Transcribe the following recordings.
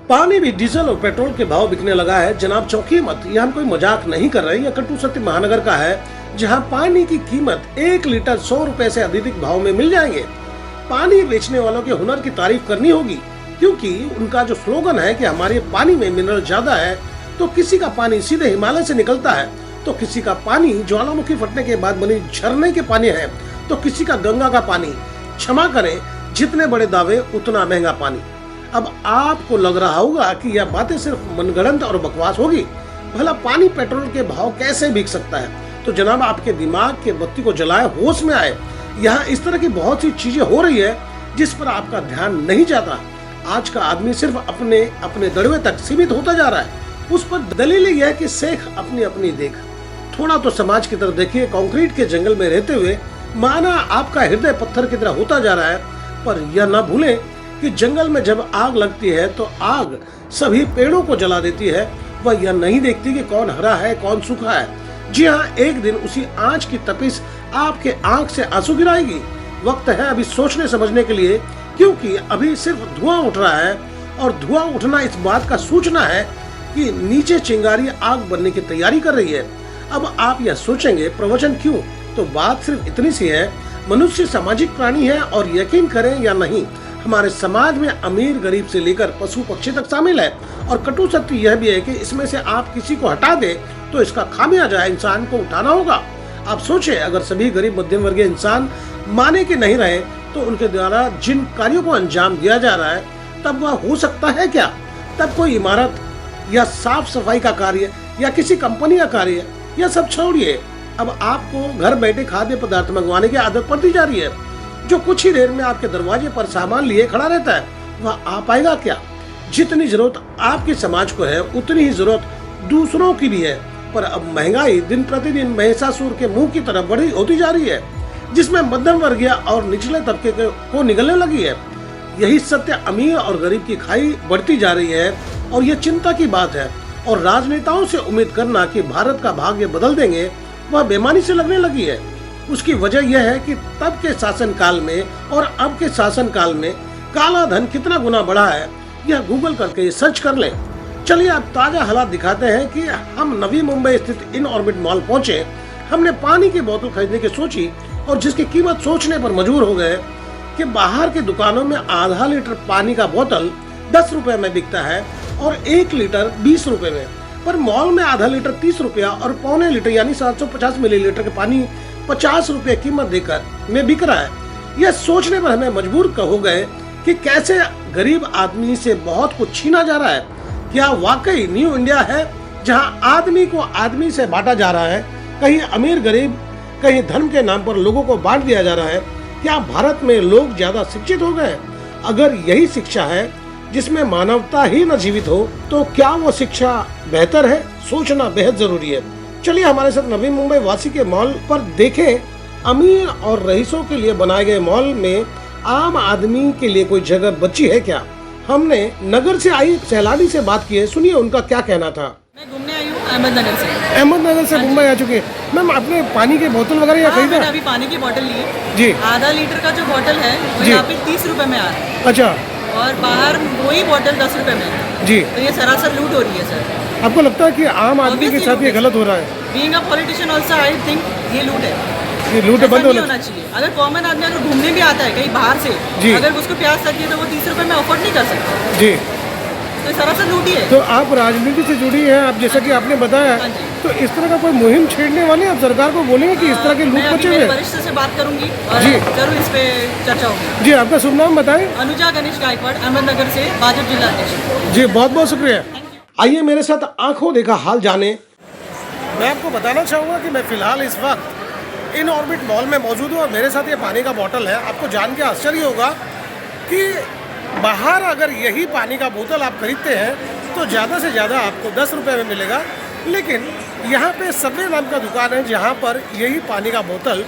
पानी भी डीजल और पेट्रोल के भाव बिकने लगा है। जनाब चौंकिए मत, यह हम कोई मजाक नहीं कर रहे। यह कटु सत्य महानगर का है, जहां पानी की कीमत 1 लीटर 100 रुपए से अधिक भाव में मिल जाएंगे। पानी बेचने वालों के हुनर की तारीफ करनी होगी, क्योंकि उनका जो स्लोगन है कि हमारे पानी में मिनरल ज्यादा है। तो किसी का पानी सीधे हिमालय से निकलता है, तो किसी का पानी ज्वालामुखी फटने के बाद बनी झरने के पानी है, तो किसी का गंगा का पानी। क्षमा करें, जितने बड़े दावे उतना महंगा पानी। अब आपको लग रहा होगा कि यह बातें सिर्फ मनगढ़ंत और बकवास होगी। भला पानी पेट्रोल के भाव कैसे बिक सकता है? तो जनाब आपके दिमाग के बत्ती को जलाए, होश में आए। यहाँ इस तरह की बहुत सी चीजें हो रही है जिस पर आपका ध्यान नहीं जाता। आज का आदमी सिर्फ अपने अपने दड़वे तक सीमित होता जा रहा है। उस पर दलील यह है कि शेख अपनी अपनी देख। थोड़ा तो समाज की तरफ देखिए। कंक्रीट के जंगल में रहते हुए माना आपका हृदय पत्थर की तरह होता जा रहा है। पर यह न भूलें कि जंगल में जब आग लगती है तो आग सभी पेड़ों को जला देती है। वह यह नहीं देखती कि कौन हरा है कौन सूखा है। जी हाँ, एक दिन उसी आंच की तपिश आपके आंख से आंसू गिराएगी। वक्त है अभी सोचने समझने के लिए, क्योंकि अभी सिर्फ धुआं उठ रहा है, और धुआं उठना इस बात का सूचना है कि नीचे चिंगारी आग बनने की तैयारी कर रही है। अब आप यह सोचेंगे प्रवचन क्यों? तो बात सिर्फ इतनी सी है, मनुष्य सामाजिक प्राणी है, और यकीन करें या नहीं, हमारे समाज में अमीर गरीब से लेकर पशु पक्षी तक शामिल है। और कटु सत्य यह भी है कि इसमें से आप किसी को हटा दे तो इसका खामियाजा इंसान को उठाना होगा। आप सोचें, अगर सभी गरीब मध्यम वर्गीय इंसान माने के नहीं रहे तो उनके द्वारा जिन कार्यों को अंजाम दिया जा रहा है, तब वह हो सकता है क्या? तब कोई इमारत या साफ सफाई का कार्य या किसी कंपनी का कार्य, यह सब छोड़िए, अब आपको घर बैठे खाद्य पदार्थ मंगवाने की आदत पड़ती जा रही है। जो कुछ ही देर में आपके दरवाजे पर सामान लिए खड़ा रहता है, वह आ पाएगा क्या? जितनी जरूरत आपके समाज को है, उतनी ही जरूरत दूसरों की भी है। पर अब महंगाई दिन प्रतिदिन महिषासुर के मुंह की तरफ बढ़ी होती जा रही है, जिसमें मध्यम वर्गीय और निचले तबके को निगलने लगी है। यही सत्य, अमीर और गरीब की खाई बढ़ती जा रही है, और यह चिंता की बात है। और राजनेताओं से उम्मीद करना कि भारत का भाग्य बदल देंगे, वह बेईमानी से लगने लगी है। उसकी वजह यह है कि तब के शासन काल में और अब के शासन काल में काला धन कितना गुना बढ़ा है, यह गूगल करके सर्च कर लें। चलिए अब ताजा हालात दिखाते हैं कि हम नवी मुंबई स्थित इन ऑर्बिट मॉल पहुंचे। हमने पानी की बोतल खरीदने की सोची, और जिसकी कीमत सोचने पर मजबूर हो गए कि बाहर की दुकानों में आधा लीटर पानी का बोतल 10 रुपए में बिकता है और 1 लीटर 20 रुपए में। पर मॉल में आधा लीटर 30 रुपया और पौने लीटर यानी 750 मिलीलीटर के पानी 50 रुपए कीमत देकर में बिक रहा है। यह सोचने पर हमें मजबूर हो गए कि कैसे गरीब आदमी से बहुत कुछ छीना जा रहा है। क्या वाकई न्यू इंडिया है, जहां आदमी को आदमी से बांटा जा रहा है? कहीं अमीर गरीब, कहीं धर्म के नाम पर लोगों को बांट दिया जा रहा है। क्या भारत में लोग ज्यादा शिक्षित हो गए? अगर यही शिक्षा है जिसमें मानवता ही न जीवित हो, तो क्या वो शिक्षा बेहतर है? सोचना बेहद जरूरी है। चलिए हमारे साथ नवी मुंबई वासी के मॉल पर देखें। अमीर और रईसों के लिए बनाए गए मॉल में आम आदमी के लिए कोई जगह बची है क्या? हमने नगर से आई सैलानी से बात की है, सुनिए उनका क्या कहना था। मैं घूमने आई हूँ अहमदनगर से। अहमदनगर से मुंबई आ चुके हैं मैम। आपने पानी की बोतल वगैरह या खरीदा? मैंने अभी पानी की बोतल ली है जी। आधा लीटर का जो बोतल है वो जी। यहाँ पे 30 रुपए में आ रहा है, अच्छा। और बाहर वही बोतल 10 रुपए में है। जी। तो ये सरासर लूट हो रही है सर। आपको लगता है कि आम आदमी के साथ ये गलत हो रहा है? Being a politician also I think ये लूट है। ये लूट ऐसा बंद नहीं होना चाहिए। अगर कॉमन आदमी अगर घूमने भी आता है कहीं बाहर जी। से, अगर उसको प्यास लगती है तो वो 30 रुपए में अफोर्ड नहीं कर सकता। जी। तो सरासर लूट ही है। तो आप राजनीति से जुड़ी हैं, आप जैसा कि आपने बताया, हाँ जी। तो इस तरह का कोई मुहिम छेड़ने वाले आप सरकार को बोलेंगे कि इस तरह के लूट मैं अभी बचे मेरे हुए? वरिष्ठ से बात करूंगी और जी। जरूर इस पे चर्चा होगी। जी, आपका शुभ नाम बताएं। अनुजा गणेश गायकवाड़, अहमदनगर से भाजपा जिला अध्यक्ष। जी, बहुत बहुत शुक्रिया। आइए मेरे साथ आंखों देखा हाल जाने। मैं आपको बताना चाहूँगा कि मैं फिलहाल इस वक्त इन ऑर्बिट मॉल में मौजूद हूँ, और मेरे साथ ये पानी का बोतल है। आपको जान के आश्चर्य होगा कि बाहर अगर यही पानी का बोतल आप खरीदते हैं तो ज़्यादा से ज़्यादा आपको 10 रुपये में मिलेगा, लेकिन यहाँ पे सबवे नाम का दुकान है जहाँ पर यही पानी का बोतल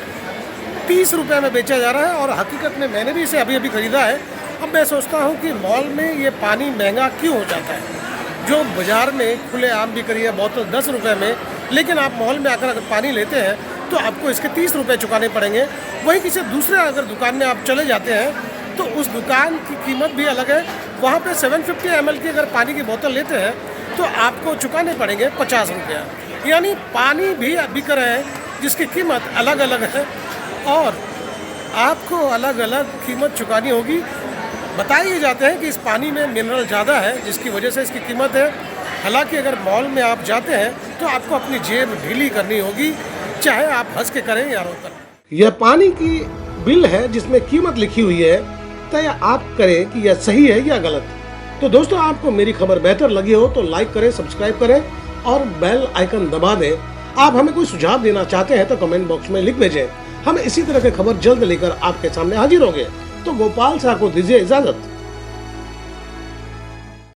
30 रुपये में बेचा जा रहा है। और हकीकत में मैंने भी इसे अभी अभी ख़रीदा है। अब मैं सोचता हूँ कि मॉल में ये पानी महंगा क्यों हो जाता है? जो बाज़ार में खुलेआम बिक रही है बोतल 10 रुपये में, लेकिन आप मॉल में आकर अगर पानी लेते हैं तो आपको इसके 30 रुपये चुकाने पड़ेंगे। वहीं किसी दूसरे अगर दुकान में आप चले जाते हैं तो उस दुकान की कीमत भी अलग है, वहाँ पे 750 ml की अगर पानी की बोतल लेते हैं तो आपको चुकाने पड़ेंगे 50 रुपया। यानी पानी भी बिक रहे हैं जिसकी कीमत अलग अलग है और आपको अलग अलग कीमत चुकानी होगी। बताए जाते हैं कि इस पानी में मिनरल ज़्यादा है जिसकी वजह से इसकी कीमत है। हालांकि अगर मॉल में आप जाते हैं तो आपको अपनी जेब ढीली करनी होगी, चाहे आप हंस के करें या रोकर। यह पानी की बिल है जिसमें कीमत लिखी हुई है, तय आप करें कि यह सही है या गलत। तो दोस्तों, आपको मेरी खबर बेहतर लगी हो तो लाइक करें, सब्सक्राइब करें और बेल आइकन दबा दें। आप हमें कोई सुझाव देना चाहते हैं तो कमेंट बॉक्स में लिख भेजें। हम इसी तरह की खबर जल्द लेकर आपके सामने हाजिर होंगे। तो गोपाल शाह को दीजिए इजाजत।